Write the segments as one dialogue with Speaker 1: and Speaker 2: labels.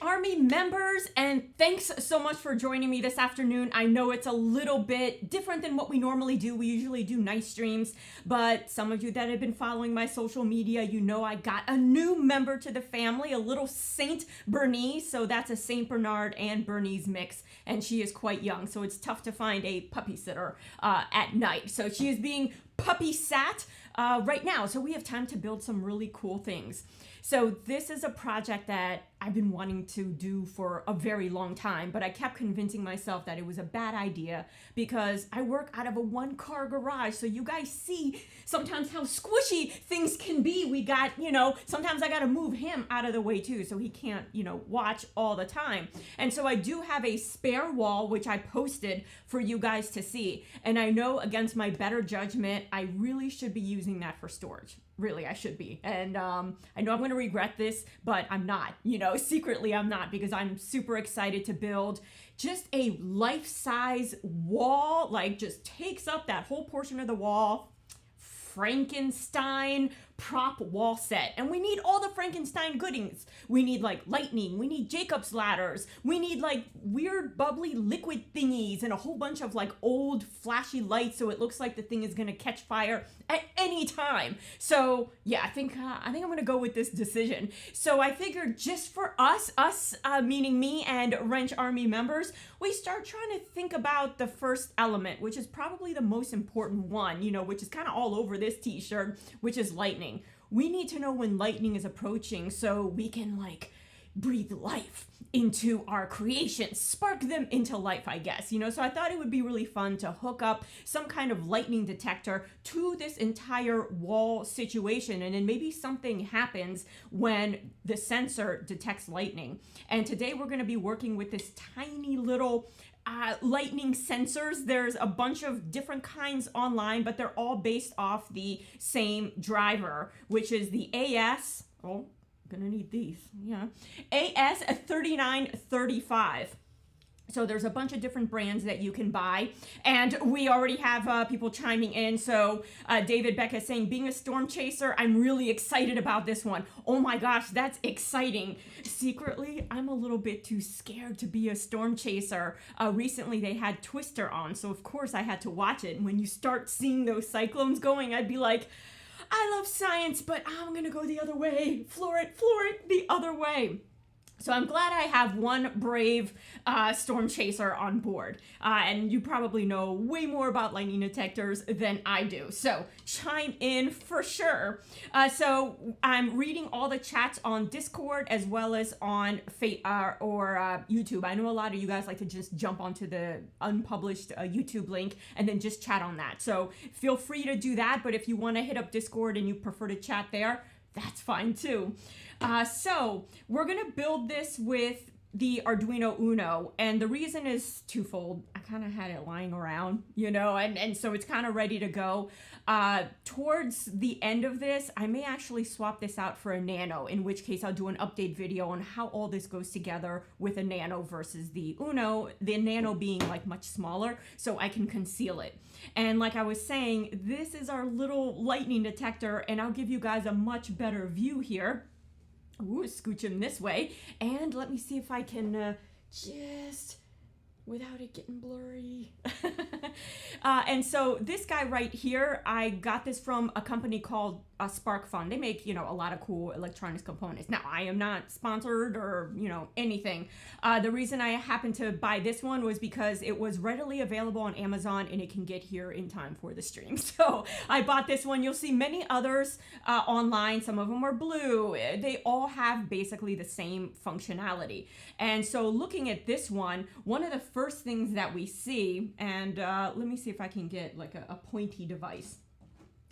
Speaker 1: Army members, and thanks so much for joining me this afternoon. I know it's a little bit different than what we normally do. We usually do night streams, but some of you that have been following my social media, you know I got a new member to the family, a little Saint Bernese. So that's a Saint Bernard and Bernese mix, and she is quite young, so it's tough to find a puppy sitter at night. So she is being puppy sat right now, so we have time to build some really cool things. So this is a project that I've been wanting to do for a very long time, but I kept convincing myself that it was a bad idea because I work out of a one-car garage. So you guys see sometimes how squishy things can be. We got, sometimes I got to move him out of the way too, so he can't, watch all the time. And so I do have a spare wall, which I posted for you guys to see. And I know against my better judgment, I really should be using that for storage. Really, I should be. And I know I'm going to regret this, but I'm not. Secretly I'm not, because I'm super excited to build just a life-size wall, like just takes up that whole portion of the wall. Frankenstein prop wall set, and we need all the Frankenstein goodings. We need like lightning, we need Jacob's ladders, we need like weird bubbly liquid thingies, and a whole bunch of like old flashy lights so it looks like the thing is gonna catch fire at any time. So yeah, I think I'm gonna go with this decision. So I figured just for us meaning me and Wrench Army members, we start trying to think about the first element, which is probably the most important one, which is kind of all over this t-shirt, which is lightning. We need to know when lightning is approaching so we can like breathe life into our creations, spark them into life, I guess, so I thought it would be really fun to hook up some kind of lightning detector to this entire wall situation, and then maybe something happens when the sensor detects lightning. And today we're going to be working with this tiny little lightning sensors. There's a bunch of different kinds online, but they're all based off the same driver, which is the AS, gonna need these, AS3935. So there's a bunch of different brands that you can buy, and we already have people chiming in. So David Beck is saying, being a storm chaser, I'm really excited about this one. Oh my gosh, that's exciting. Secretly, I'm a little bit too scared to be a storm chaser. Recently, they had Twister on, so of course I had to watch it. And when you start seeing those cyclones going, I'd be like, I love science, but I'm gonna go the other way. Floor it the other way. So I'm glad I have one brave storm chaser on board. And you probably know way more about lightning detectors than I do. So chime in for sure. So I'm reading all the chats on Discord as well as on YouTube. I know a lot of you guys like to just jump onto the unpublished YouTube link and then just chat on that. So feel free to do that. But if you want to hit up Discord and you prefer to chat there, that's fine too. So we're going to build this with the Arduino UNO, and the reason is twofold. I kind of had it lying around, and so it's kind of ready to go. Towards the end of this, I may actually swap this out for a Nano, in which case I'll do an update video on how all this goes together with a Nano versus the UNO, the Nano being like much smaller, so I can conceal it. And like I was saying, this is our little lightning detector, and I'll give you guys a much better view here. Ooh, scooch him this way. And let me see if I can just, without it getting blurry. And so this guy right here, I got this from a company called Spark Fun. They make, a lot of cool electronics components. Now, I am not sponsored or, anything. The reason I happened to buy this one was because it was readily available on Amazon and it can get here in time for the stream. So I bought this one. You'll see many others online. Some of them are blue. They all have basically the same functionality. And so looking at this one of the first things that we see, and let me see if I can get like a pointy device.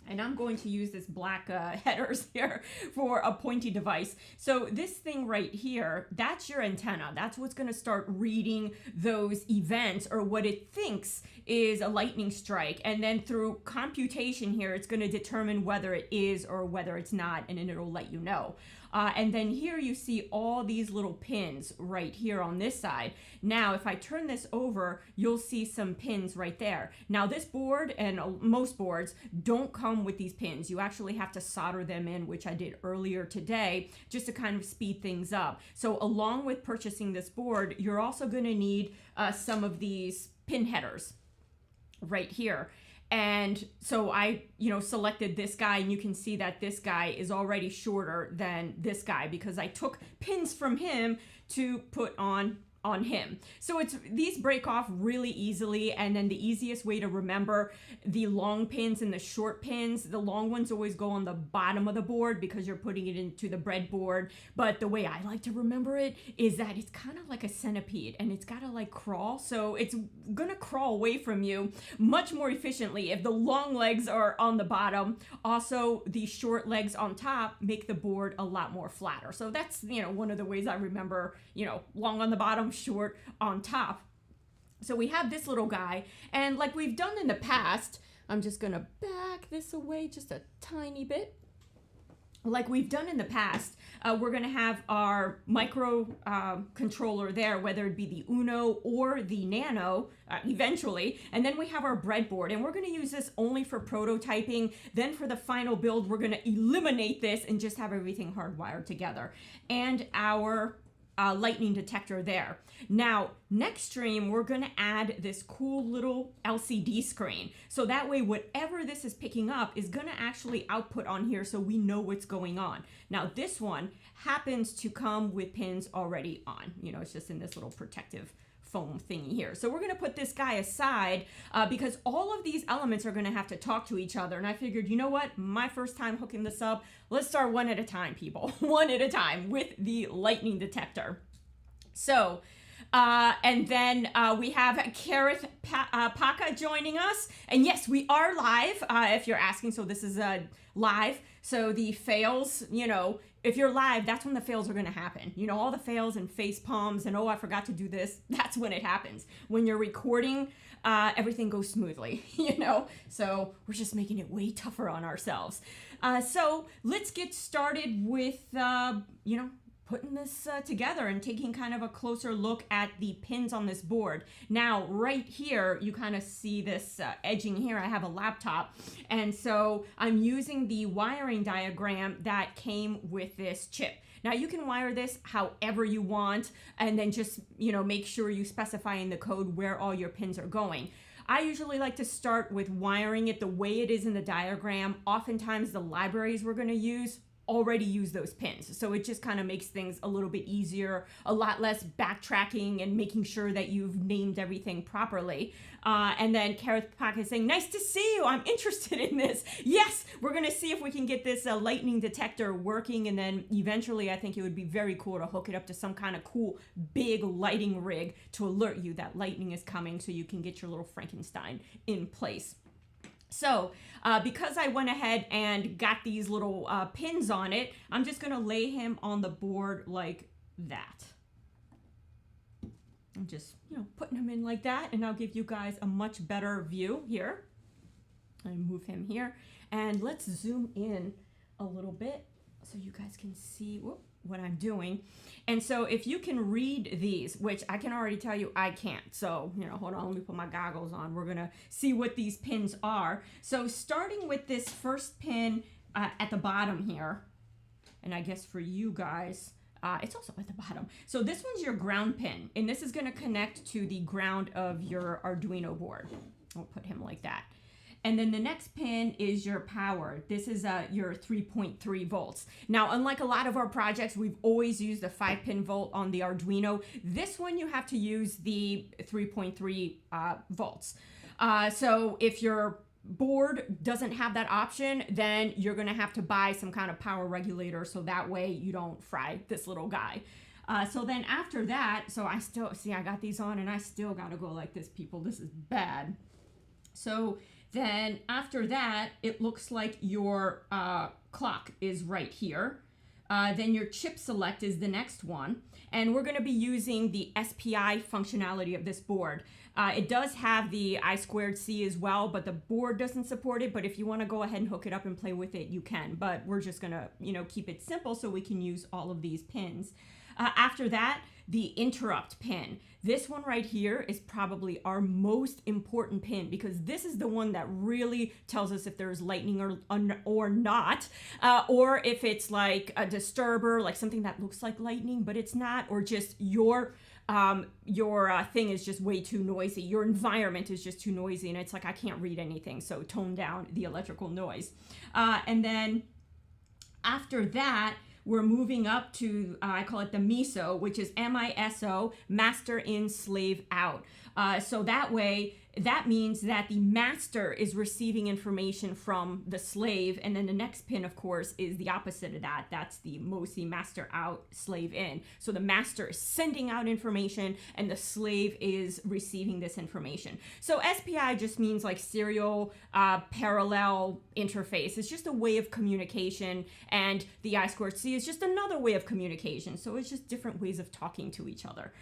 Speaker 1: And I'm going to use this black headers here for a pointy device. So this thing right here, that's your antenna. That's what's going to start reading those events, or what it thinks is a lightning strike. And then through computation here, it's going to determine whether it is or whether it's not, and then it'll let you know. And then here you see all these little pins right here on this side. Now, if I turn this over, you'll see some pins right there. Now, this board and most boards don't come with these pins. You actually have to solder them in, which I did earlier today, just to kind of speed things up. So along with purchasing this board, you're also going to need some of these pin headers right here. And so I, selected this guy, and you can see that this guy is already shorter than this guy because I took pins from him to put on him. So these break off really easily, and then the easiest way to remember the long pins and the short pins, the long ones always go on the bottom of the board because you're putting it into the breadboard. But the way I like to remember it is that it's kind of like a centipede, and it's got to like crawl. So it's gonna crawl away from you much more efficiently if the long legs are on the bottom. Also, the short legs on top make the board a lot more flatter. So that's, one of the ways I remember, long on the bottom, short on top. So we have this little guy, and like we've done in the past, I'm just gonna back this away just a tiny bit. Like we've done in the past, we're gonna have our micro controller there, whether it be the UNO or the Nano eventually, and then we have our breadboard, and we're gonna use this only for prototyping. Then for the final build, we're gonna eliminate this and just have everything hardwired together. And our lightning detector there. Now, next stream, we're gonna add this cool little LCD screen. So that way, whatever this is picking up is gonna actually output on here so we know what's going on. Now, this one happens to come with pins already on. It's just in this little protective foam thingy here. So we're gonna put this guy aside because all of these elements are gonna have to talk to each other. And I figured, you know what? My first time hooking this up, let's start one at a time, people. One at a time with the lightning detector. So, and then we have Kareth Paka joining us. And yes, we are live, if you're asking. So this is live. So the fails, if you're live, that's when the fails are going to happen. All the fails and face palms and, oh, I forgot to do this. That's when it happens. When you're recording, everything goes smoothly, So we're just making it way tougher on ourselves. So let's get started with, putting this together and taking kind of a closer look at the pins on this board. Now, right here, you kind of see this edging here. I have a laptop, and so I'm using the wiring diagram that came with this chip. Now, you can wire this however you want, and then just, make sure you specify in the code where all your pins are going. I usually like to start with wiring it the way it is in the diagram. Oftentimes, the libraries we're going to use already use those pins. So it just kind of makes things a little bit easier, a lot less backtracking and making sure that you've named everything properly. And then Kareth Pak is saying, nice to see you. I'm interested in this. Yes, we're going to see if we can get this lightning detector working. And then eventually, I think it would be very cool to hook it up to some kind of cool big lighting rig to alert you that lightning is coming so you can get your little Frankenstein in place. So because I went ahead and got these little pins on it, I'm just going to lay him on the board like that. I'm just, putting him in like that, and I'll give you guys a much better view here. I move him here, and let's zoom in a little bit so you guys can see what I'm doing. And so if you can read these, which I can already tell you I can't. So, hold on, let me put my goggles on. We're going to see what these pins are. So starting with this first pin at the bottom here, and I guess for you guys, it's also at the bottom. So this one's your ground pin, and this is going to connect to the ground of your Arduino board. I'll put him like that. And then the next pin is your power. This is your 3.3 volts. Now, unlike a lot of our projects, we've always used the 5-pin volt on the Arduino. This one, you have to use the 3.3 volts. So if your board doesn't have that option, then you're gonna have to buy some kind of power regulator so that way you don't fry this little guy. So then after that, so I still, see, I got these on and I still gotta go like this, people. This is bad. So then after that, it looks like your clock is right here. Then your chip select is the next one. And we're going to be using the SPI functionality of this board. It does have the I2C as well, but the board doesn't support it. But if you want to go ahead and hook it up and play with it, you can. But we're just going to, keep it simple so we can use all of these pins. After that, the interrupt pin. This one right here is probably our most important pin because this is the one that really tells us if there's lightning or not, or if it's like a disturber, like something that looks like lightning, but it's not, or just your thing is just way too noisy. Your environment is just too noisy and it's like, I can't read anything. So tone down the electrical noise. And then after that, we're moving up to, I call it the MISO, which is MISO, master in, slave out. So that way, that means that the master is receiving information from the slave. And then the next pin, of course, is the opposite of that. That's the MOSI, master out, slave in. So the master is sending out information and the slave is receiving this information. So SPI just means like serial parallel interface. It's just a way of communication. And the I2C is just another way of communication. So it's just different ways of talking to each other.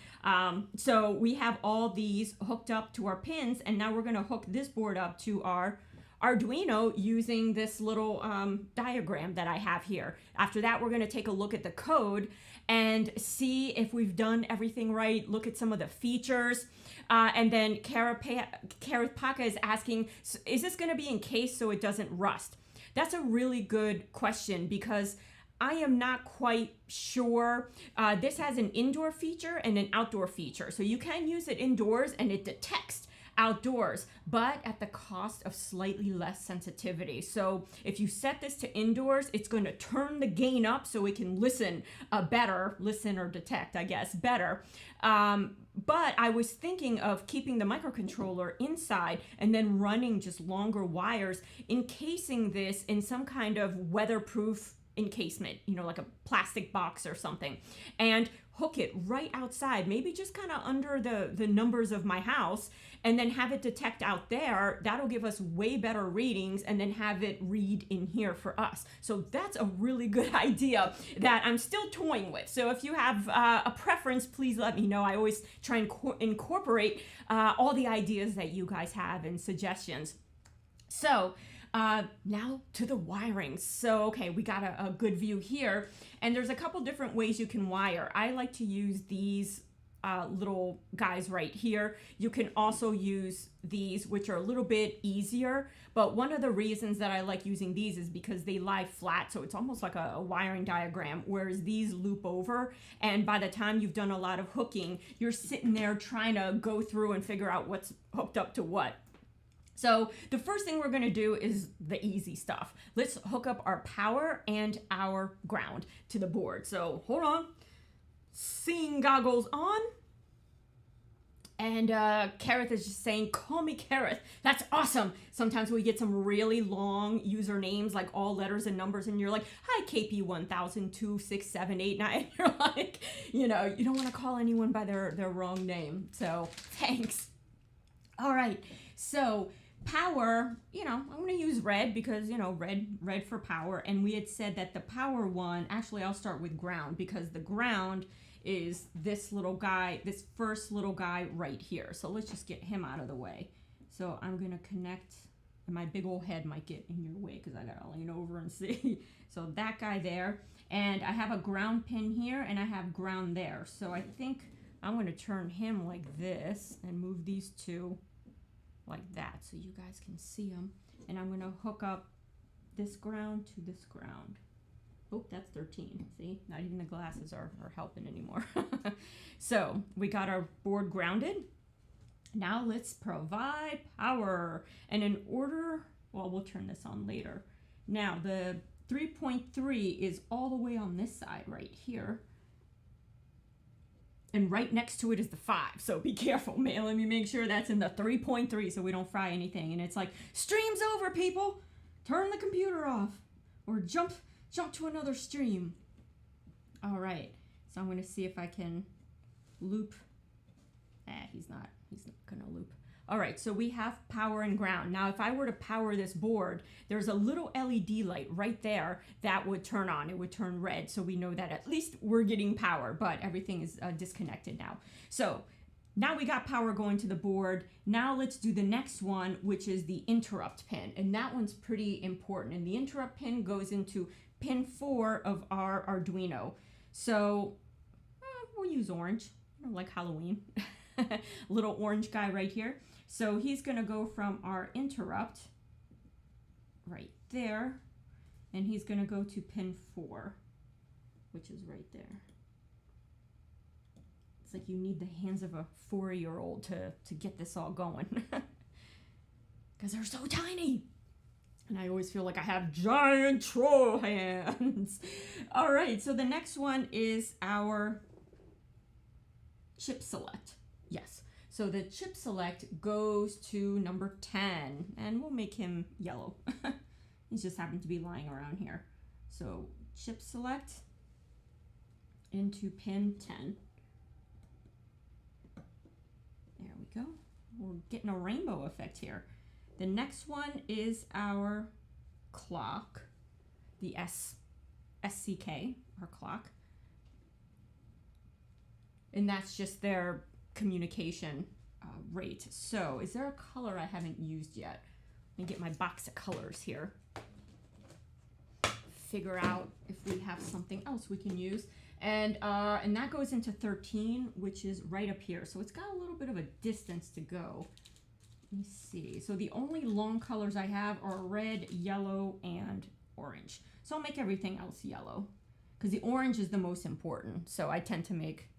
Speaker 1: So we have all these hooked up to our pins. And now we're going to hook this board up to our Arduino using this little diagram that I have here. After that, we're going to take a look at the code and see if we've done everything right, look at some of the features. And then Karapaka is asking, is this going to be encased so it doesn't rust? That's a really good question because I am not quite sure. This has an indoor feature and an outdoor feature. So you can use it indoors and it detects outdoors, but at the cost of slightly less sensitivity. So if you set this to indoors, it's going to turn the gain up so it can listen or detect, I guess, better. But I was thinking of keeping the microcontroller inside and then running just longer wires, encasing this in some kind of weatherproof encasement, like a plastic box or something, and hook it right outside, maybe just kind of under the numbers of my house, and then have it detect out there. That'll give us way better readings, and then have it read in here for us. So that's a really good idea that I'm still toying with. So if you have a preference, please let me know. I always try and incorporate all the ideas that you guys have and suggestions. So now to the wiring. So, okay, we got a good view here, and there's a couple different ways you can wire. I like to use these little guys right here. You can also use these, which are a little bit easier, but one of the reasons that I like using these is because they lie flat, so it's almost like a wiring diagram, whereas these loop over, and by the time you've done a lot of hooking, you're sitting there trying to go through and figure out what's hooked up to what. So the first thing we're going to do is the easy stuff. Let's hook up our power and our ground to the board. So hold on. Seeing goggles on. And Kareth is just saying, call me Kareth. That's awesome. Sometimes we get some really long usernames, like all letters and numbers, and you're like, hi, KP10026789. And you're like, you don't want to call anyone by their wrong name. So thanks. All right. So power, I'm going to use red because, red for power. And we had said that the power one, actually, I'll start with ground because the ground is this little guy, this first little guy right here. So let's just get him out of the way. So I'm going to connect, and my big old head might get in your way because I got to lean over and see. So that guy there. And I have a ground pin here and I have ground there. So I think I'm going to turn him like this and move these two like that so you guys can see them. And I'm going to hook up this ground to this ground. Oh, that's 13. See, not even the glasses are helping anymore. So we got our board grounded. Now let's provide power. And in order, well, we'll turn this on later. Now the 3.3 is all the way on this side right here. And right next to it is the 5. So be careful, man. Let me make sure that's in the 3.3 so we don't fry anything. And it's like, stream's over, people. Turn the computer off. Or jump to another stream. All right. So I'm going to see if I can loop. He's not going to loop. All right, so we have power and ground. Now, if I were to power this board, there's a little LED light right there that would turn on. It would turn red, so we know that at least we're getting power, but everything is disconnected now. So now we got power going to the board. Now let's do the next one, which is the interrupt pin. And that one's pretty important. And the interrupt pin goes into pin 4 of our Arduino. So we'll use orange, like Halloween. Little orange guy right here. So he's going to go from our interrupt right there, and he's going to go to pin 4, which is right there. It's like you need the hands of a 4-year-old to get this all going, because they're so tiny. And I always feel like I have giant troll hands. All right, so the next one is our chip select. Yes. So the chip select goes to number 10, and we'll make him yellow. He just happened to be lying around here. So chip select into pin 10. There we go. We're getting a rainbow effect here. The next one is our clock, the SCK, our clock. And that's just their communication rate. So is there a color I haven't used yet? Let me get my box of colors here. Figure out if we have something else we can use. And that goes into 13, which is right up here. So it's got a little bit of a distance to go. Let me see. So the only long colors I have are red, yellow, and orange. So I'll make everything else yellow, because the orange is the most important. So I tend to make,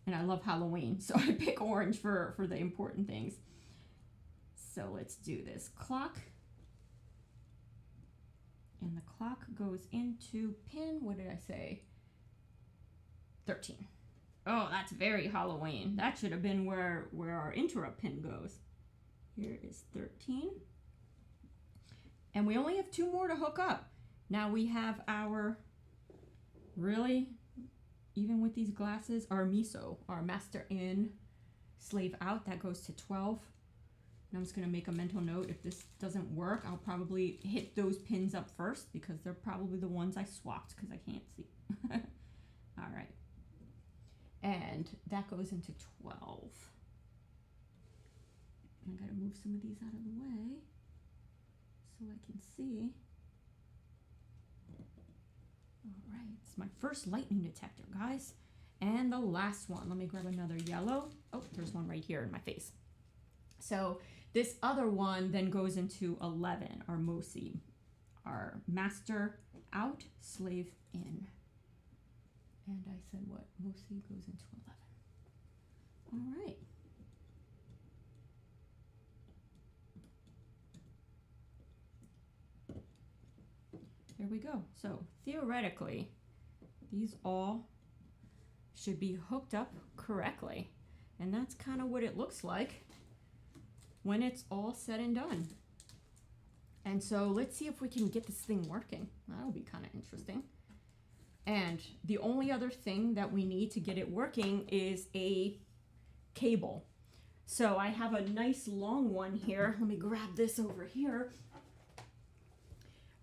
Speaker 1: and I love Halloween, so I pick orange for the important things. So let's do this. Clock. And the clock goes into pin, what did I say? 13. Oh, that's very Halloween. That should have been where our interrupt pin goes. Here is 13. And we only have 2 more to hook up. Now we have our, really, even with these glasses, our MISO, our master in, slave out, that goes to 12. And I'm just gonna make a mental note, if this doesn't work, I'll probably hit those pins up first, because they're probably the ones I swapped, because I can't see. All right. And that goes into 12. I gotta move some of these out of the way so I can see. All right, it's my first lightning detector, guys. And the last one, let me grab another yellow. Oh, there's one right here in my face. So this other one then goes into 11, our MOSI, our master out, slave in. And I said what? MOSI goes into 11. All right. There we go. So theoretically, these all should be hooked up correctly. And that's kind of what it looks like when it's all said and done. And so let's see if we can get this thing working. That'll be kind of interesting. And the only other thing that we need to get it working is a cable. So I have a nice long one here. Let me grab this over here.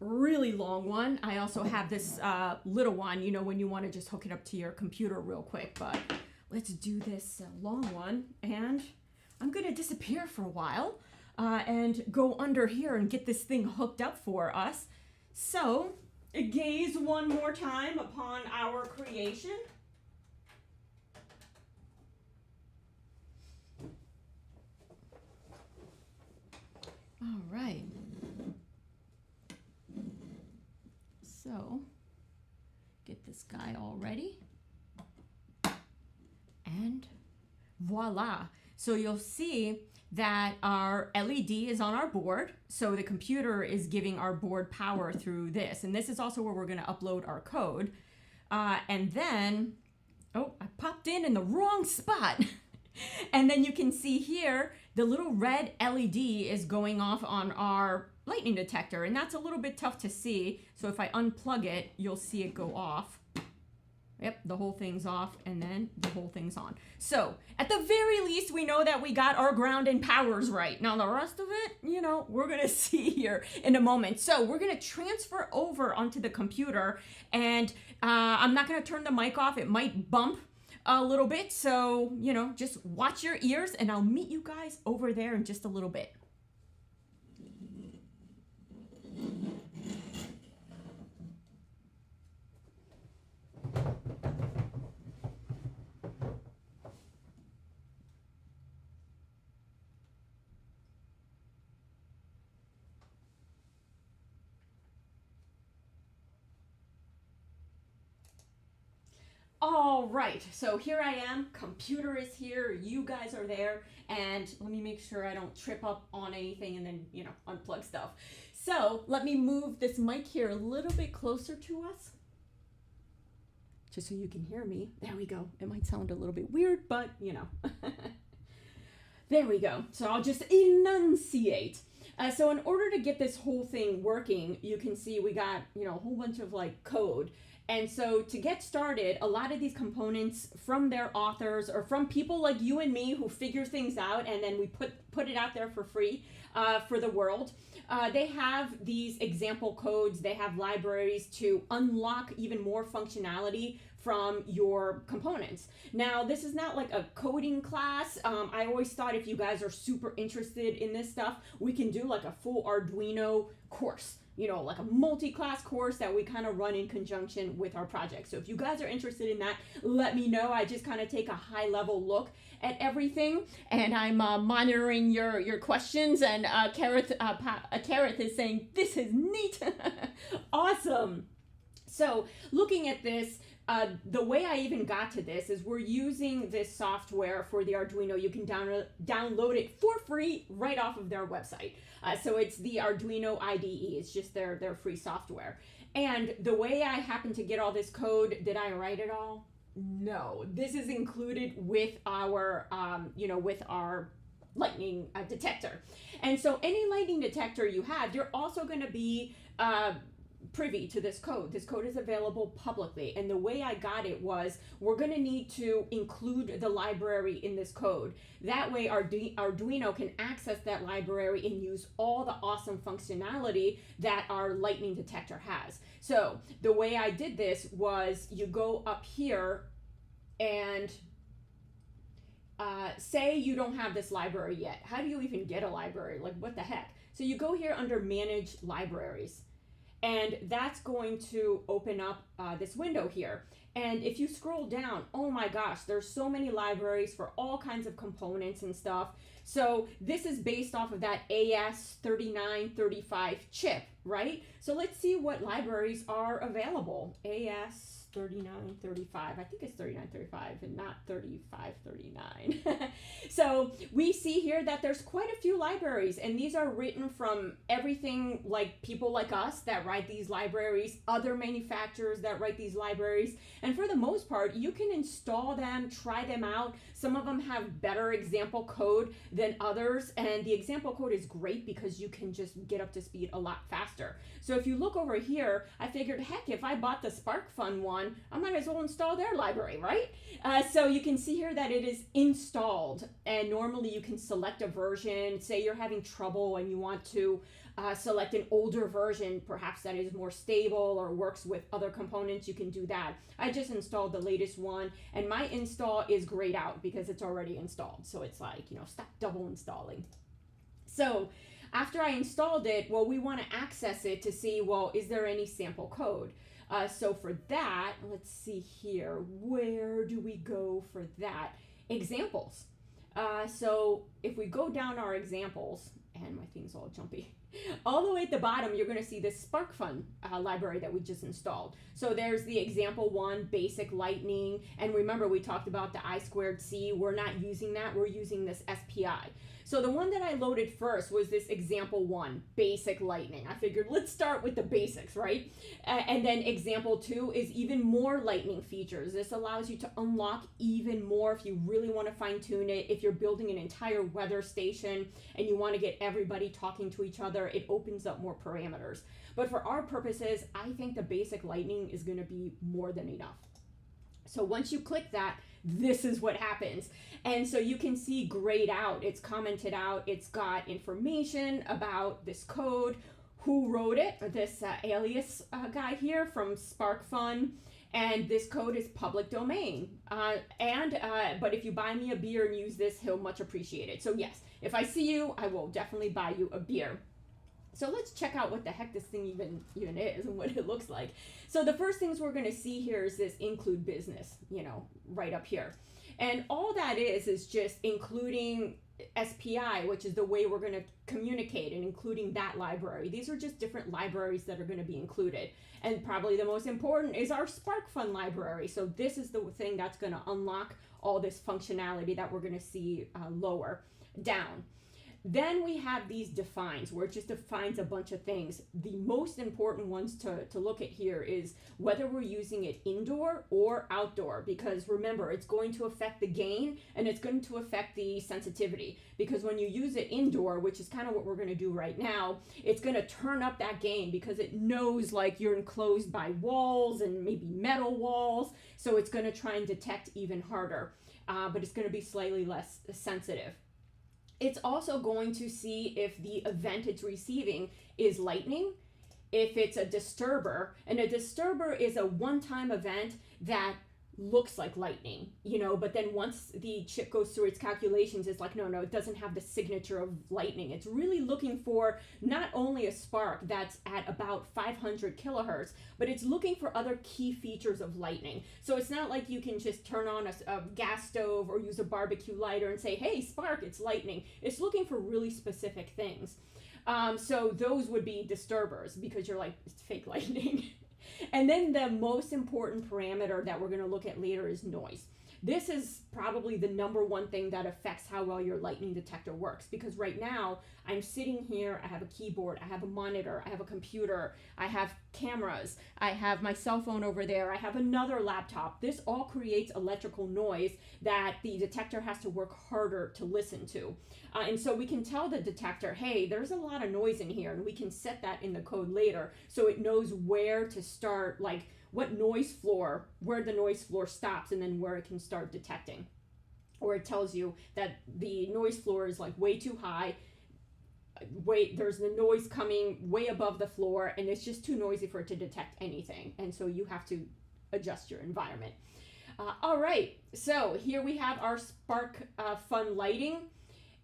Speaker 1: Really long one. I also have this little one, you know, when you want to just hook it up to your computer real quick. But let's do this long one. And I'm going to disappear for a while and go under here and get this thing hooked up for us. So gaze one more time upon our creation. All right. So get this guy all ready. And voila. So you'll see that our LED is on our board. So the computer is giving our board power through this. And this is also where we're going to upload our code. And then, oh, I popped in the wrong spot. And then you can see here, the little red LED is going off on our lightning detector. And that's a little bit tough to see. So if I unplug it, you'll see it go off. Yep, the whole thing's off, and then the whole thing's on. So, at the very least, we know that we got our ground and powers right. Now, the rest of it, you know, we're going to see here in a moment. So, we're going to transfer over onto the computer, and I'm not going to turn the mic off. It might bump a little bit, so, you know, just watch your ears, and I'll meet you guys over there in just a little bit. All right, so here I am, computer is here, you guys are there, and let me make sure I don't trip up on anything and then, you know, unplug stuff. So let me move this mic here a little bit closer to us, just so you can hear me. There we go. It might sound a little bit weird, but, you know. There we go. So I'll just enunciate. So in order to get this whole thing working, you can see we got, you know, a whole bunch of like code. And so to get started, a lot of these components from their authors or from people like you and me who figure things out, and then we put it out there for free for the world. They have these example codes. They have libraries to unlock even more functionality from your components. Now, this is not like a coding class. I always thought if you guys are super interested in this stuff, we can do like a full Arduino course, you know, like a multi-class course that we kind of run in conjunction with our project. So if you guys are interested in that, let me know. I just kind of take a high level look at everything, and I'm monitoring your questions, and Kareth is saying, this is neat. Awesome. So looking at this, the way I even got to this is we're using this software for the Arduino. You can download it for free right off of their website. So it's the Arduino IDE. It's just their free software. And the way I happened to get all this code, did I write it all? No. This is included with our, with our lightning detector. And so any lightning detector you have, you're also going to be privy to this code. This code is available publicly, and the way I got it was we're going to need to include the library in this code. That way Arduino can access that library and use all the awesome functionality that our lightning detector has. So the way I did this was you go up here and say you don't have this library yet. How do you even get a library? Like, what the heck? So you go here under Manage Libraries, and that's going to open up this window here. And if you scroll down, oh my gosh, there's so many libraries for all kinds of components and stuff. So this is based off of that AS3935 chip, right? So let's see what libraries are available. AS3935, I think it's 3935 and not 3539. So we see here that there's quite a few libraries, and these are written from everything like people like us that write these libraries, other manufacturers that write these libraries, and for the most part, you can install them, try them out. Some of them have better example code than others, and the example code is great because you can just get up to speed a lot faster. So if you look over here, I figured, heck, if I bought the SparkFun one, I might as well install their library, right? So you can see here that it is installed, and normally you can select a version. Say you're having trouble and you want to select an older version, perhaps that is more stable or works with other components, you can do that. I just installed the latest one, and my install is grayed out because it's already installed. So it's like, you know, stop double installing. So after I installed it, well, we want to access it to see, well, is there any sample code? So for that, let's see here, where do we go for that? Examples. So if we go down our examples, and my thing's all jumpy, all the way at the bottom, you're going to see this SparkFun library that we just installed. So there's the example one, basic lightning, and remember we talked about the I2C. We're not using that, we're using this SPI. So the one that I loaded first was this example one, basic lightning. I figured let's start with the basics, right? And then example two is even more lightning features. This allows you to unlock even more if you really want to fine tune it. If you're building an entire weather station and you want to get everybody talking to each other, it opens up more parameters. But for our purposes, I think the basic lightning is going to be more than enough. So once you click that, this is what happens. And so you can see grayed out, it's commented out, it's got information about this code, who wrote it, this alias guy here from SparkFun, and this code is public domain. But if you buy me a beer and use this, he'll much appreciate it. So yes, if I see you, I will definitely buy you a beer. So let's check out what the heck this thing even is and what it looks like. So the first things we're going to see here is this include business, right up here. And all that is just including SPI, which is the way we're going to communicate, and including that library. These are just different libraries that are going to be included. And probably the most important is our SparkFun library. So this is the thing that's going to unlock all this functionality that we're going to see lower down. Then we have these defines, where it just defines a bunch of things. The most important ones to look at here is whether we're using it indoor or outdoor, because remember, it's going to affect the gain and it's going to affect the sensitivity. Because when you use it indoor, which is kind of what we're going to do right now, it's going to turn up that gain because it knows like you're enclosed by walls and maybe metal walls. So it's going to try and detect even harder, but it's going to be slightly less sensitive. It's also going to see if the event it's receiving is lightning, if it's a disturber, and a disturber is a one-time event that looks like lightning, but then once the chip goes through its calculations, it's like, no, it doesn't have the signature of lightning. It's really looking for not only a spark that's at about 500 kilohertz, but it's looking for other key features of lightning. So it's not like you can just turn on a gas stove or use a barbecue lighter and say, hey, spark, it's lightning. It's looking for really specific things. So those would be disturbers, because you're like, it's fake lightning. And then the most important parameter that we're going to look at later is noise. This is probably the number one thing that affects how well your lightning detector works, because right now I'm sitting here, I have a keyboard, I have a monitor, I have a computer, I have cameras, I have my cell phone over there, I have another laptop. This all creates electrical noise that the detector has to work harder to listen to. And so we can tell the detector, hey, there's a lot of noise in here, and we can set that in the code later so it knows where to start, like what noise floor, where the noise floor stops, and then where it can start detecting. Or it tells you that the noise floor is like way too high, there's the noise coming way above the floor, and it's just too noisy for it to detect anything. And so you have to adjust your environment. All right, so here we have our SparkFun lighting.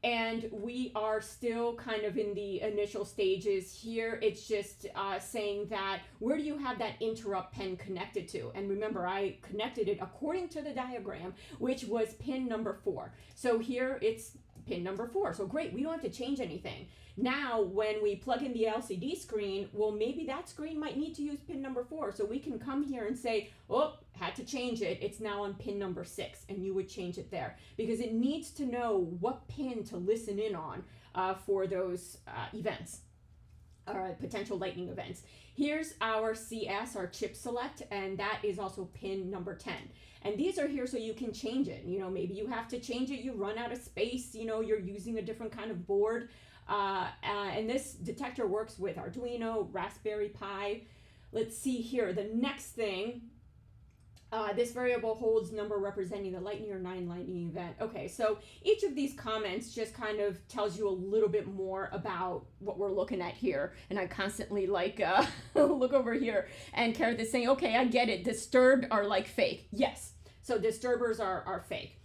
Speaker 1: And we are still kind of in the initial stages here. It's just saying that, where do you have that interrupt pin connected to? And remember, I connected it according to the diagram, which was pin number 4. So here it's pin number 4. So great, we don't have to change anything. Now, when we plug in the LCD screen, well, maybe that screen might need to use pin number 4. So we can come here and say, oh, had to change it. It's now on pin number 6, and you would change it there because it needs to know what pin to listen in on for those events, potential lightning events. Here's our CS, our chip select, and that is also pin number 10. And these are here so you can change it. Maybe you have to change it. You run out of space. You're using a different kind of board. And this detector works with Arduino, Raspberry Pi. Let's see here. The next thing, this variable holds number representing the lightning or non-lightning event. Okay, so each of these comments just kind of tells you a little bit more about what we're looking at here. And I constantly look over here, and Carrot is saying, okay, I get it. Disturbed are like fake. Yes, so disturbers are fake.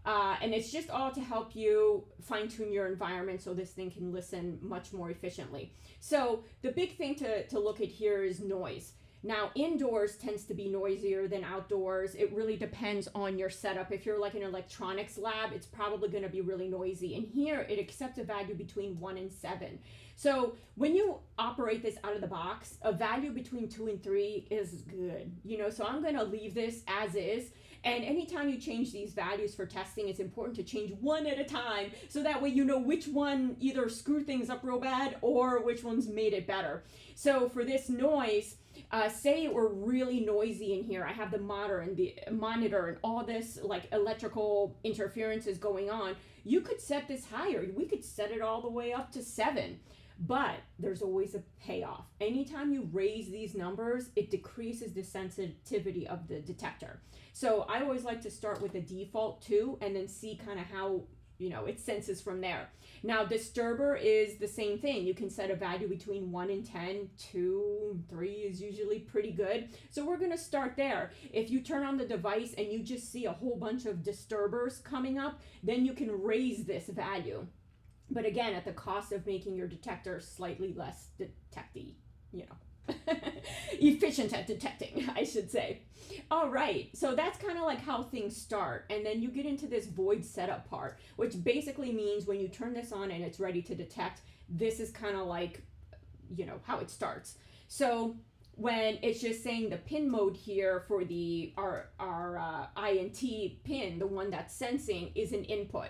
Speaker 1: And it's just all to help you fine-tune your environment so this thing can listen much more efficiently. So the big thing to look at here is noise. Now, indoors tends to be noisier than outdoors. It really depends on your setup. If you're like an electronics lab, it's probably going to be really noisy. And here, it accepts a value between 1 and 7. So when you operate this out of the box, a value between 2 and 3 is good. So I'm going to leave this as is. And anytime you change these values for testing, it's important to change one at a time, so that way you know which one either screwed things up real bad or which one's made it better. So for this noise, say it were really noisy in here. I have the monitor and all this like electrical interference is going on. You could set this higher. We could set it all the way up to 7. But there's always a payoff. Anytime you raise these numbers, it decreases the sensitivity of the detector. So I always like to start with the default 2 and then see kind of how, you know, it senses from there. Now, disturber is the same thing. You can set a value between 1 and 10. 2, 3 is usually pretty good. So we're going to start there. If you turn on the device and you just see a whole bunch of disturbers coming up, then you can raise this value. But again, at the cost of making your detector slightly less detecty, you know, efficient at detecting, I should say. All right, so that's kind of like how things start. And then you get into this void setup part, which basically means when you turn this on and it's ready to detect, this is kind of like, you know, how it starts. So when it's just saying the pin mode here for the our INT pin, the one that's sensing, is an input.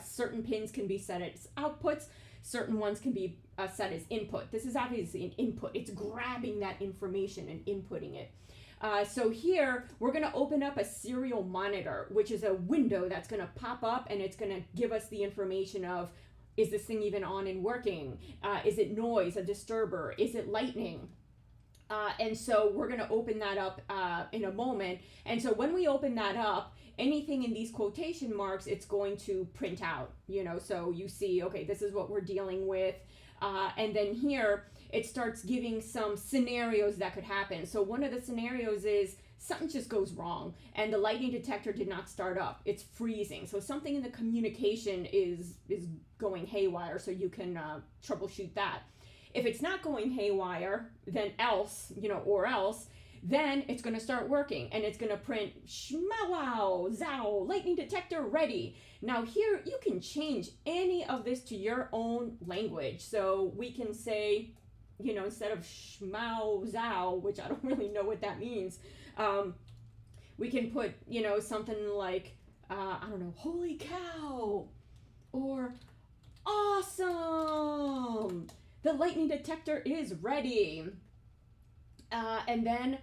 Speaker 1: Certain pins can be set as outputs, certain ones can be set as input. This is obviously an input. It's grabbing that information and inputting it. So here we're going to open up a serial monitor, which is a window that's going to pop up and it's going to give us the information of, is this thing even on and working? Is it noise, a disturber? Is it lightning? And so we're going to open that up in a moment. And so when we open that up, anything in these quotation marks, it's going to print out, you know, so you see, okay, this is what we're dealing with. And then here it starts giving some scenarios that could happen. So one of the scenarios is something just goes wrong and the lightning detector did not start up. It's freezing. So something in the communication is going haywire, so you can troubleshoot that. If it's not going haywire, then else, you know, or else, then it's going to start working and it's going to print shmawow, zow, lightning detector ready. Now here you can change any of this to your own language. So we can say, you know, instead of shmow, zow, which I don't really know what that means, we can put, you know, something like, I don't know, holy cow, or awesome, the lightning detector is ready. And then,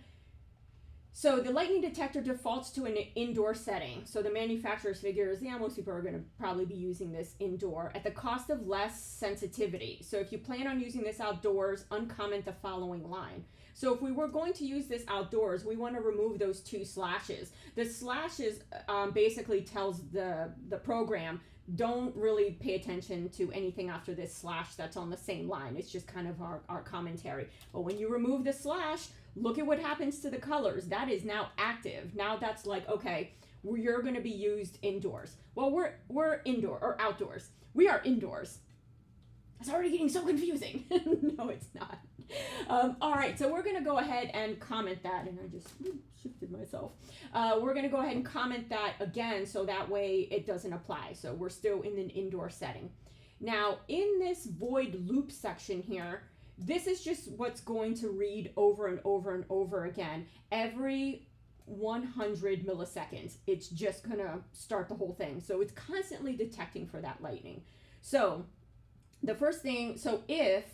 Speaker 1: so the lightning detector defaults to an indoor setting. So the manufacturer's figures, yeah, most people are going to probably be using this indoor at the cost of less sensitivity. So if you plan on using this outdoors, uncomment the following line. So if we were going to use this outdoors, we want to remove those 2 slashes. The slashes basically tells the program, don't really pay attention to anything after this slash that's on the same line. It's just kind of our commentary. But when you remove the slash, look at what happens to the colors. That is now active. Now that's like, okay, you're going to be used indoors. Well, we're indoor or outdoors. We are indoors. It's already getting so confusing. No, it's not. All right, so we're going to go ahead and comment that, and I just shifted myself. We're going to go ahead and comment that again, so that way it doesn't apply. So we're still in an indoor setting. Now, in this void loop section here, this is just what's going to read over and over and over again. Every 100 milliseconds, it's just going to start the whole thing. So it's constantly detecting for that lightning. So the first thing, so if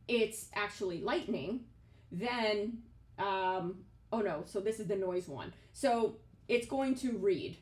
Speaker 1: it's actually lightning, then, oh no, so this is the noise one. So it's going to read,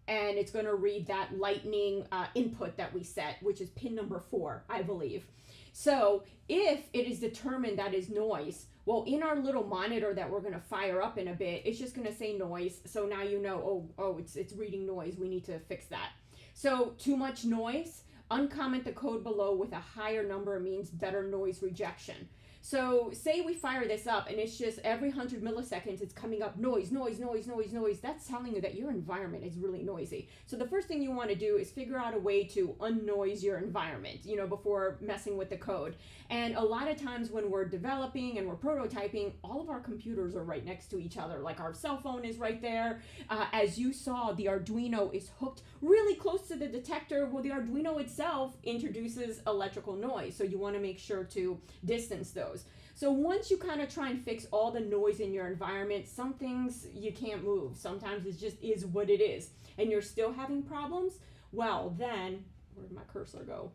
Speaker 1: and it's going to read that lightning input that we set, which is pin number 4, I believe. So if it is determined that is noise, well, in our little monitor that we're going to fire up in a bit, it's just going to say noise. So now you know, oh, it's reading noise. We need to fix that. So too much noise, uncomment the code below with a higher number means better noise rejection. So say we fire this up and it's just every 100 milliseconds it's coming up noise, noise, noise, noise, noise. That's telling you that your environment is really noisy. So the first thing you want to do is figure out a way to unnoise your environment, you know, before messing with the code. And a lot of times when we're developing and we're prototyping, all of our computers are right next to each other. Like our cell phone is right there. As you saw, the Arduino is hooked really close to the detector. Well, the Arduino itself introduces electrical noise. So you want to make sure to distance those. So once you kind of try and fix all the noise in your environment, some things you can't move. Sometimes it just is what it is. And you're still having problems, well then, where'd my cursor go?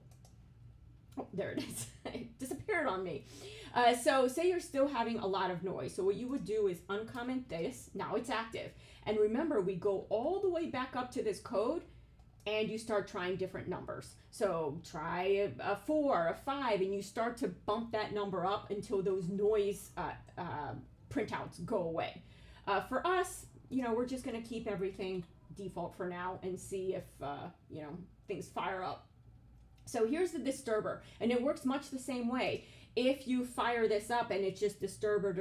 Speaker 1: Oh, there it is. It disappeared on me. So say you're still having a lot of noise. So what you would do is uncomment this. Now it's active. And remember, we go all the way back up to this code and you start trying different numbers. So try a 4, a 5, and you start to bump that number up until those noise printouts go away. For us, we're just going to keep everything default for now and see if, things fire up. So here's the disturber, and it works much the same way. If you fire this up and it's just disturber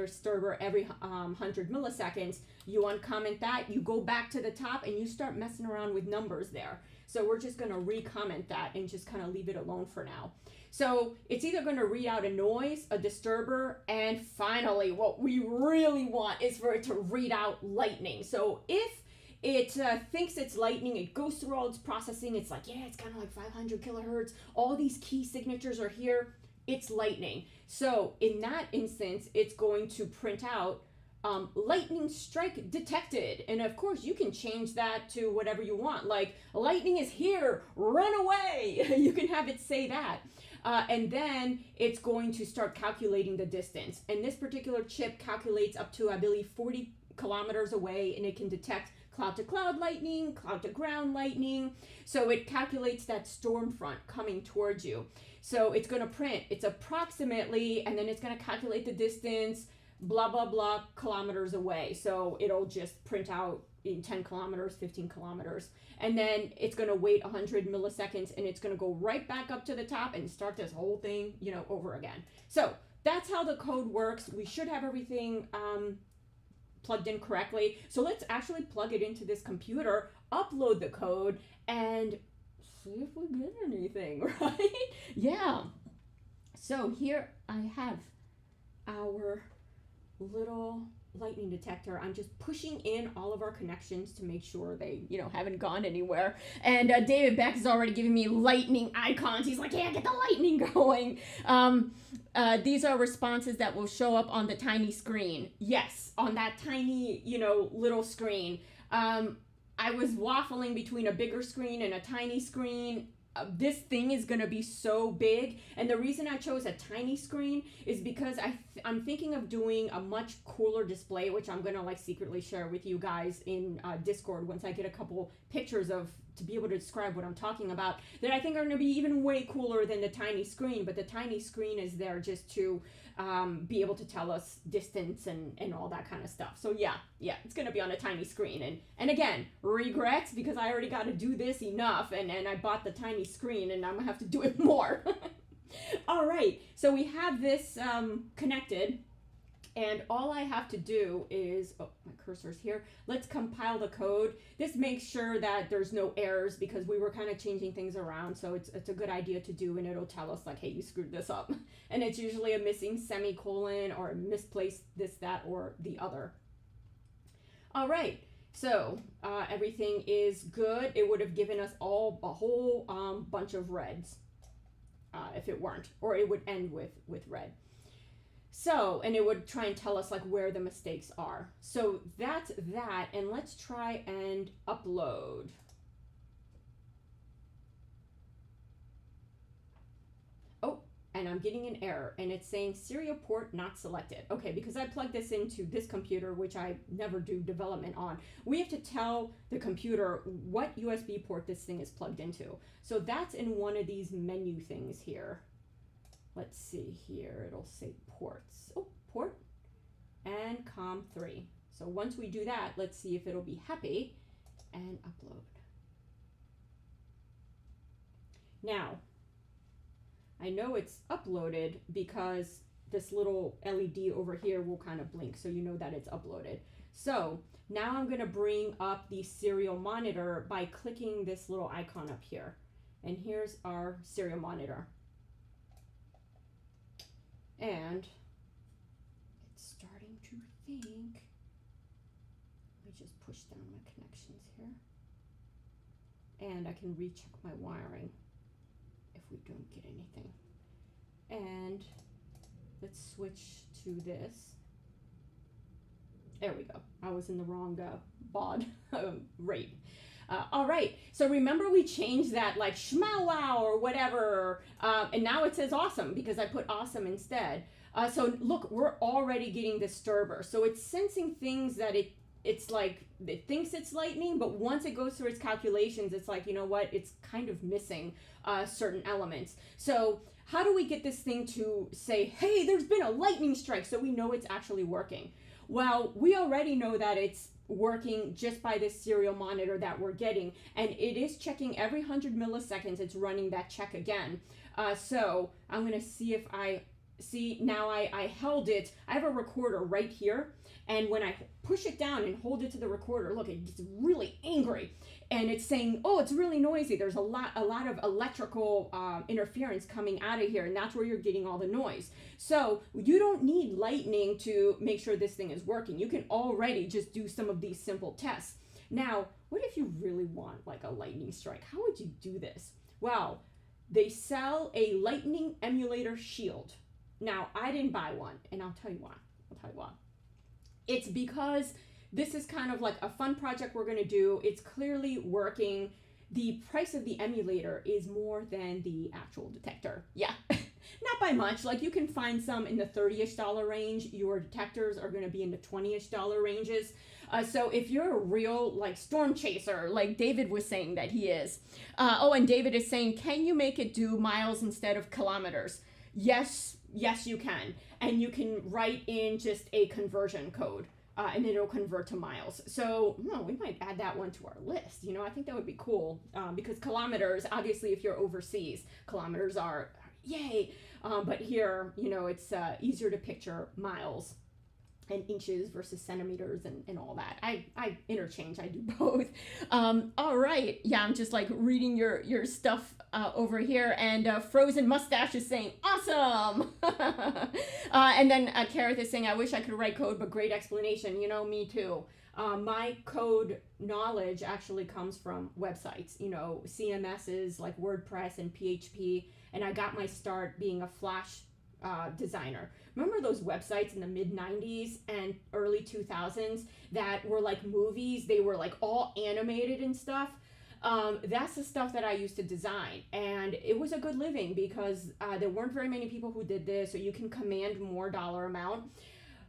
Speaker 1: every 100 milliseconds, you uncomment that, you go back to the top, and you start messing around with numbers there. So we're just going to recomment that and just kind of leave it alone for now. So it's either going to read out a noise, a disturber, and finally what we really want is for it to read out lightning. So if it thinks it's lightning, it goes through all its processing, it's like, yeah, it's kind of like 500 kilohertz, all these key signatures are here, it's lightning. So in that instance, it's going to print out lightning strike detected. And of course, you can change that to whatever you want, like lightning is here, run away. You can have it say that. And then it's going to start calculating the distance. And this particular chip calculates up to, I believe, 40 kilometers away, and it can detect cloud-to-cloud lightning, cloud-to-ground lightning. So it calculates that storm front coming towards you. So it's going to print, it's approximately, and then it's going to calculate the distance, blah, blah, blah, kilometers away. So it'll just print out in 10 kilometers, 15 kilometers. And then it's going to wait 100 milliseconds, and it's going to go right back up to the top and start this whole thing, over again. So that's how the code works. We should have everything plugged in correctly. So let's actually plug it into this computer, upload the code, and see if we get anything, right? Yeah. So here I have our little lightning detector. I'm just pushing in all of our connections to make sure they, haven't gone anywhere. And David Beck is already giving me lightning icons. He's like, yeah, get the lightning going. These are responses that will show up on the tiny screen. Yes, on that tiny, little screen. I was waffling between a bigger screen and a tiny screen. This thing is going to be so big, and the reason I chose a tiny screen is because I'm thinking of doing a much cooler display, which I'm going to secretly share with you guys in Discord once I get a couple pictures to be able to describe what I'm talking about, that I think are going to be even way cooler than the tiny screen. But the tiny screen is there just to be able to tell us distance and all that kind of stuff. So yeah, it's going to be on a tiny screen. And again, regrets, because I already got to do this enough, and I bought the tiny screen, and I'm going to have to do it more. All right, so we have this connected, and all I have to do is, oh, my cursor's here. Let's compile the code. This makes sure that there's no errors, because we were kind of changing things around, so it's a good idea to do, and it'll tell us like, hey, you screwed this up. And it's usually a missing semicolon or a misplaced this, that, or the other. All right, so everything is good. It would have given us a whole bunch of reds if it weren't, or it would end with red. So, and it would try and tell us where the mistakes are. So that's that, and let's try and upload. Oh, and I'm getting an error, and it's saying serial port not selected. Okay, because I plugged this into this computer, which I never do development on. We have to tell the computer what USB port this thing is plugged into. So that's in one of these menu things here. Let's see here, it'll say ports. Oh, port and COM3. So once we do that, let's see if it'll be happy and upload. Now, I know it's uploaded because this little LED over here will kind of blink, so you know that it's uploaded. So now I'm gonna bring up the serial monitor by clicking this little icon up here. And here's our serial monitor. And it's starting to think. Let me just push down my connections here. And I can recheck my wiring if we don't get anything. And let's switch to this. There we go. I was in the wrong baud rate. All right, so remember we changed that shmow wow or whatever, and now it says awesome because I put awesome instead. So look, we're already getting disturber. So it's sensing things that it it's like it thinks it's lightning, but once it goes through its calculations, it's like, you know what, it's kind of missing certain elements. So how do we get this thing to say, hey, there's been a lightning strike, so we know it's actually working? Well, we already know that it's working just by this serial monitor that we're getting, and it is checking every 100 milliseconds. It's running that check again. So I'm going to see if I see now. I held it. I have a recorder right here, and when I push it down and hold it to the recorder, look, it gets really angry, and it's saying, oh, it's really noisy. There's a lot of electrical interference coming out of here, and that's where you're getting all the noise. So you don't need lightning to make sure this thing is working. You can already just do some of these simple tests. Now, what if you really want like a lightning strike? How would you do this? Well, they sell a lightning emulator shield. Now, I didn't buy one, and I'll tell you why. It's because this is kind of like a fun project we're going to do. It's clearly working. The price of the emulator is more than the actual detector. Yeah, not by much. Like, you can find some in the $30-ish range. Your detectors are going to be in the $20-ish ranges. So if you're a real like storm chaser, like David was saying that he is. And David is saying, can you make it do miles instead of kilometers? Yes, you can. And you can write in just a conversion code. And it'll convert to miles. So we might add that one to our list. You know, I think that would be cool because kilometers, obviously, if you're overseas, kilometers are yay. But here, you know, it's easier to picture miles and inches versus centimeters and all that. I interchange. I do both. All right. Yeah, I'm just like reading your stuff over here, and Frozen Mustache is saying, awesome! And then Kareth is saying, I wish I could write code, but great explanation. You know, me too. My code knowledge actually comes from websites, you know, CMSs like WordPress and PHP, and I got my start being a Flash designer. Remember those websites in the mid-90s and early 2000s that were like movies? They were like all animated and stuff. That's the stuff that I used to design, and it was a good living because there weren't very many people who did this, so you can command more dollar amount.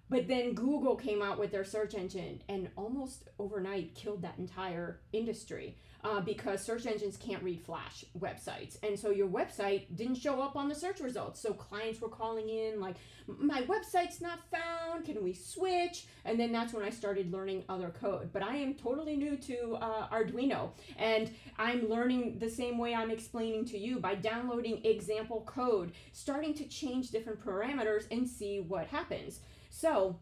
Speaker 1: But then Google came out with their search engine and almost overnight killed that entire industry because search engines can't read Flash websites. And so your website didn't show up on the search results. So clients were calling in like, my website's not found, can we switch? And then that's when I started learning other code. But I am totally new to Arduino, and I'm learning the same way I'm explaining to you by downloading example code, starting to change different parameters and see what happens. So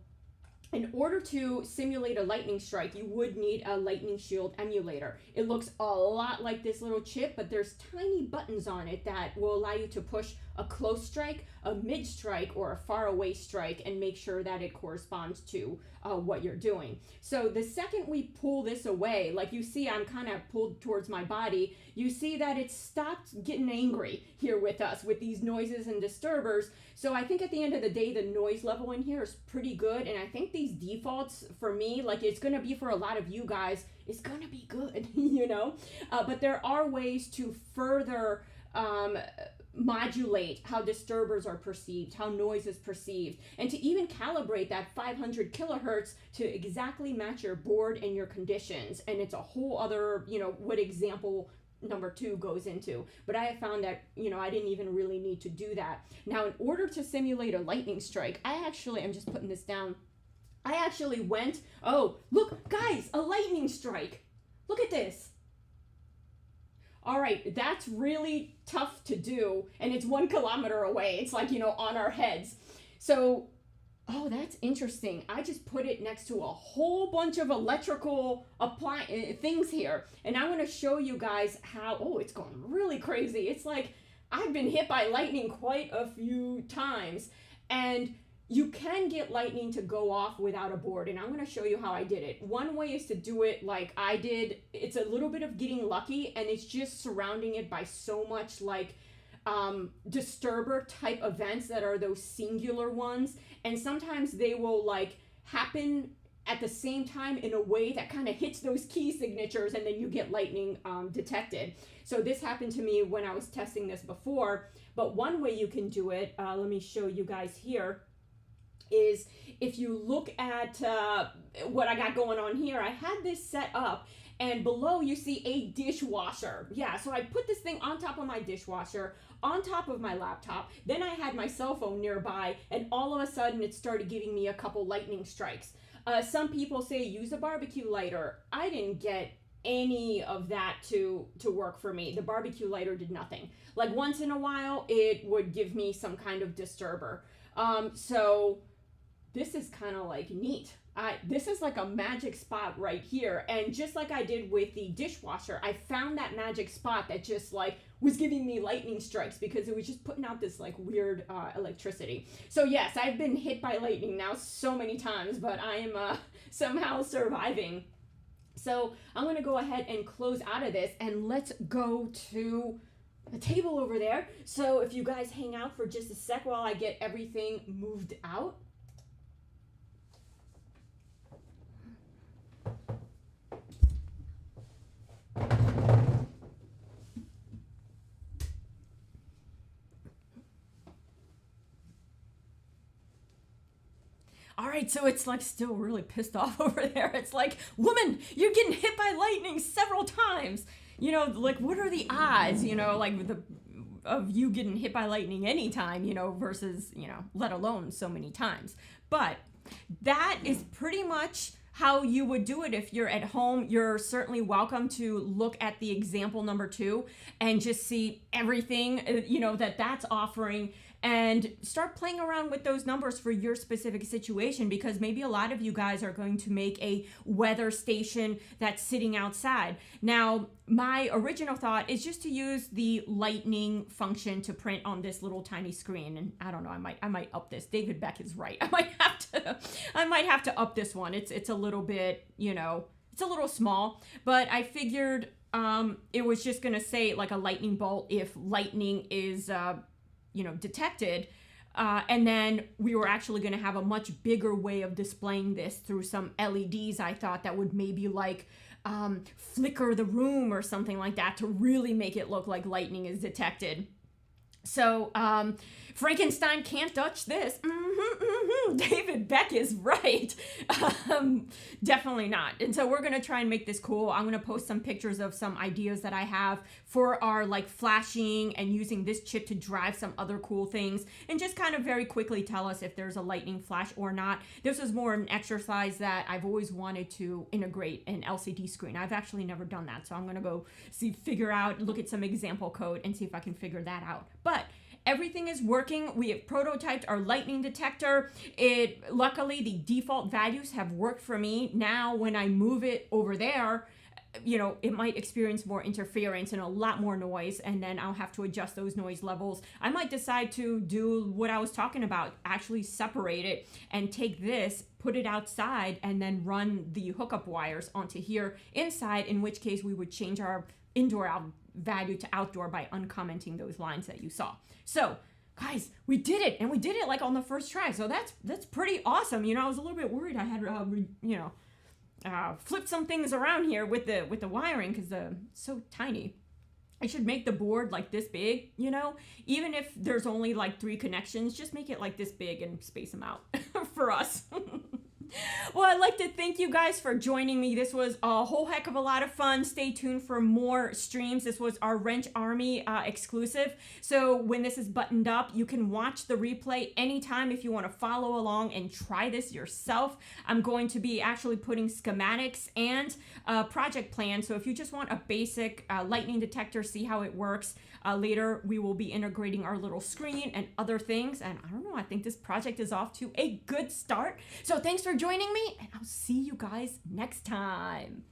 Speaker 1: in order to simulate a lightning strike, you would need a lightning shield emulator. It looks a lot like this little chip, but there's tiny buttons on it that will allow you to push a close strike, a mid strike, or a far away strike and make sure that it corresponds to what you're doing. So the second we pull this away, like you see I'm kind of pulled towards my body, you see that it stopped getting angry here with us with these noises and disturbers. So I think at the end of the day, the noise level in here is pretty good. And I think these defaults for me, like it's going to be for a lot of you guys, it's going to be good, you know? But there are ways to further modulate how disturbers are perceived, how noise is perceived, and to even calibrate that 500 kilohertz to exactly match your board and your conditions. And it's a whole other, you know, what example number 2 goes into. But I have found that, you know, I didn't even really need to do that. Now, in order to simulate a lightning strike, I'm just putting this down. I actually went, oh, look, guys, a lightning strike. Look at this. All right, that's really tough to do, and it's 1 kilometer away. It's like, you know, on our heads. So, oh, that's interesting. I just put it next to a whole bunch of electrical things here, and I'm going to show you guys how, oh, it's going really crazy. It's like I've been hit by lightning quite a few times, and you can get lightning to go off without a board, and I'm going to show you how I did it. One way is to do it like I did. It's a little bit of getting lucky, and it's just surrounding it by so much like disturber type events that are those singular ones, and sometimes they will like happen at the same time in a way that kind of hits those key signatures, and then you get lightning detected. So this happened to me when I was testing this before, but one way you can do it, let me show you guys here, is if you look at what I got going on here, I had this set up, and below you see a dishwasher. Yeah, so I put this thing on top of my dishwasher, on top of my laptop. Then I had my cell phone nearby, and all of a sudden it started giving me a couple lightning strikes. Some people say use a barbecue lighter. I didn't get any of that to work for me. The barbecue lighter did nothing. Like once in a while, it would give me some kind of disturber. So this is kind of like neat. This is like a magic spot right here. And just like I did with the dishwasher, I found that magic spot that just like was giving me lightning strikes because it was just putting out this like weird electricity. So yes, I've been hit by lightning now so many times, but I am somehow surviving. So I'm going to go ahead and close out of this, and let's go to the table over there. So if you guys hang out for just a sec while I get everything moved out. All right, so it's like still really pissed off over there. It's like, woman, you're getting hit by lightning several times. You know, like what are the odds, you know, like of you getting hit by lightning anytime, you know, versus, you know, let alone so many times. But that is pretty much how you would do it if you're at home. You're certainly welcome to look at the example number 2 and just see everything, you know, that's offering, and start playing around with those numbers for your specific situation, because maybe a lot of you guys are going to make a weather station that's sitting outside. Now, my original thought is just to use the lightning function to print on this little tiny screen. And I don't know, I might up this. David Beck is right. I might have to up this one. It's a little bit, you know, it's a little small, but I figured it was just gonna say like a lightning bolt if lightning is you know, detected, and then we were actually going to have a much bigger way of displaying this through some LEDs. I thought that would maybe like flicker the room or something like that to really make it look like lightning is detected. So Frankenstein can't touch this. David Beck is right. Definitely not. And so we're going to try and make this cool. I'm going to post some pictures of some ideas that I have for our like flashing and using this chip to drive some other cool things, and just kind of very quickly tell us if there's a lightning flash or not. This is more an exercise that I've always wanted to integrate an LCD screen. I've actually never done that. So I'm going to go look at some example code and see if I can figure that out. But everything is working. We have prototyped our lightning detector. Luckily, the default values have worked for me. Now, when I move it over there, you know, it might experience more interference and a lot more noise, and then I'll have to adjust those noise levels. I might decide to do what I was talking about, actually separate it and take this, put it outside, and then run the hookup wires onto here inside, in which case we would change our indoor value to outdoor by uncommenting those lines that you saw. So guys, we did it, and we did it like on the first try. So that's pretty awesome. You know, I was a little bit worried I had you know, flipped some things around here with the wiring, because so tiny. I should make the board like this big, you know, even if there's only like 3 connections, just make it like this big and space them out for us. Well, I'd like to thank you guys for joining me. This was a whole heck of a lot of fun. Stay tuned for more streams. This was our Wrench Army exclusive. So when this is buttoned up, you can watch the replay anytime if you want to follow along and try this yourself. I'm going to be actually putting schematics and project plan. So if you just want a basic lightning detector, see how it works. Later, we will be integrating our little screen and other things. And I don't know, I think this project is off to a good start. So thanks for joining me, and I'll see you guys next time.